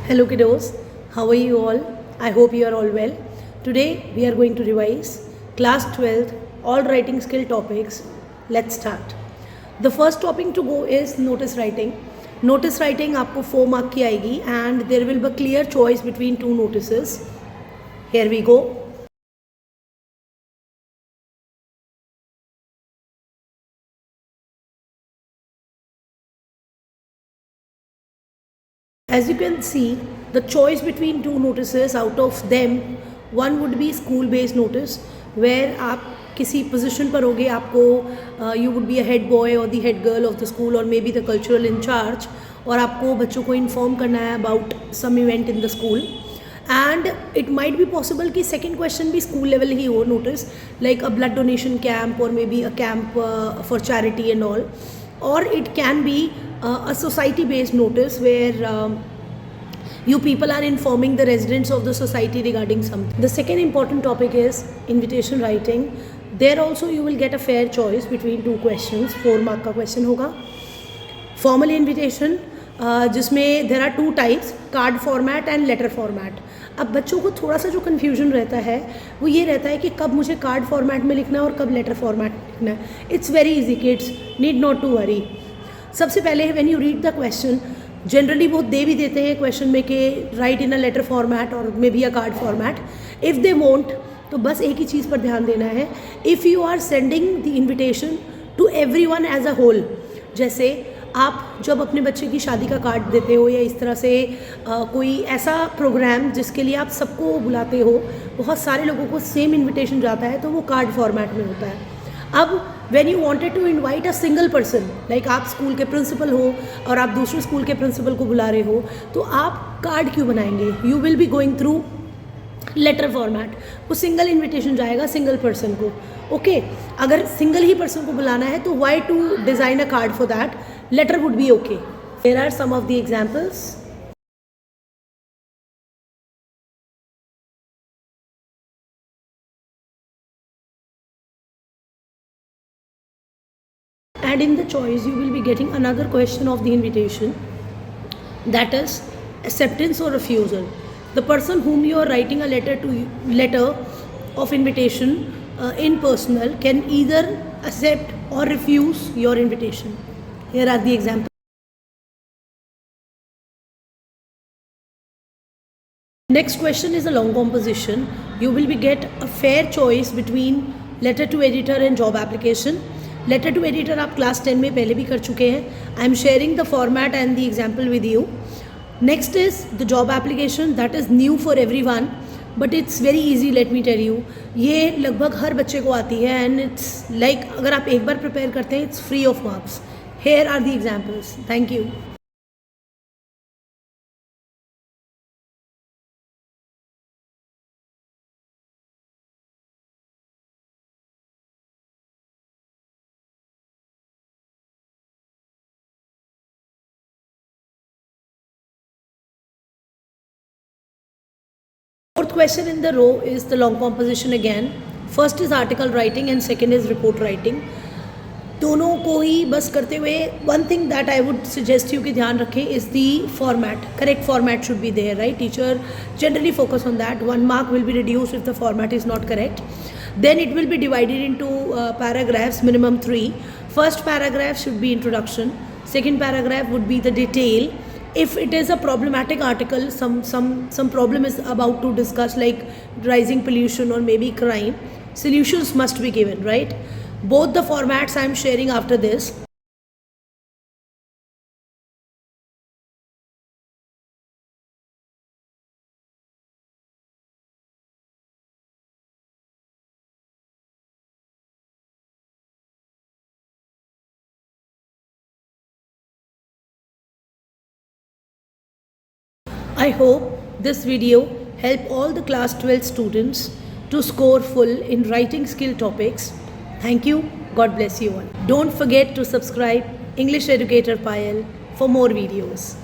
Hello kiddos, how are you all? I hope you are all well. Today we are going to revise class 12th all writing skill topics. Let's start. The first topic to go is notice writing. Notice writing आपको 4 mark की आएगी and there will be a clear choice between two notices. Here we go. As you can see, the choice between two notices, out of them one would be school based notice where आप किसी position पर होगे, आपको you would be a head boy or the head girl of the school or may be the cultural incharge, और आपको बच्चों को inform करना है about some event in the school. And it might be possible कि second question भी school level ही हो notice, like a blood donation camp or may be a camp for charity and all, or it can be a society based notice where you people are informing the residents of the society regarding something. The second important topic is invitation writing. There also you will get a fair choice between two questions. 4 mark का question होगा. Formal invitation जिसमें there are 2 types, card format and letter format. अब बच्चों को थोड़ा सा जो confusion रहता है वो ये रहता है कि कब मुझे कार्ड फॉर्मेट में लिखना है और कब लेटर फॉर्मेट में लिखना है. It's very easy kids, need not to worry. सबसे पहले when you read the question, generally वो दे भी देते हैं क्वेश्चन में कि write in a letter format or may be a card format. If they want तो बस एक ही चीज़ पर ध्यान देना है, if you are sending the invitation to everyone as a whole, जैसे आप जब अपने बच्चे की शादी का कार्ड देते हो या इस तरह से कोई ऐसा प्रोग्राम जिसके लिए आप सबको बुलाते हो, बहुत सारे लोगों को सेम इनविटेशन जाता है, तो वो कार्ड फॉर्मेट में होता है. अब when you wanted to invite a single person, like आप स्कूल के प्रिंसिपल हो और आप दूसरे स्कूल के प्रिंसिपल को बुला रहे हो, तो आप कार्ड क्यों बनाएंगे? You will be going through letter format. वो सिंगल इन्विटेशन जाएगा सिंगल पर्सन को. ओके अगर सिंगल ही पर्सन को बुलाना है तो why to design a card for that? Letter would be okay. There are some of the examples. And in the choice you will be getting another question of the invitation, that is acceptance or refusal. The person whom you are writing a letter of invitation in personal can either accept or refuse your invitation. Here are the examples. Next question is a long composition. You will be get a fair choice between letter to editor and job application. Letter to editor आप class 10 में पहले भी कर चुके हैं. I am sharing the format and the example with you. Next is the job application, that is new for everyone but it's very easy, let me tell you. ये लगभग हर बच्चे को आती है एंड इट्स लाइक अगर आप एक बार prepare करते हैं it's free of marks. Here are the examples. Thank you. Fourth question in the row is the long composition again. First is article writing and second is report writing. दोनों को ही बस करते हुए one thing that I would suggest you कि ध्यान रखें is the format. Correct format should be there, right? Teacher generally focus on that. 1 mark will be reduced if the format is not correct. Then it will be divided into paragraphs, minimum 3. First paragraph should be introduction. Second paragraph would be the detail. If it is a problematic article, some problem is about to discuss, like rising pollution or maybe crime, solutions must be given, right? Both the formats I am sharing after this. I hope this video help all the class 12 students to score full in writing skill topics. Thank you. God bless you all. Don't forget to subscribe English Educator Payal for more videos.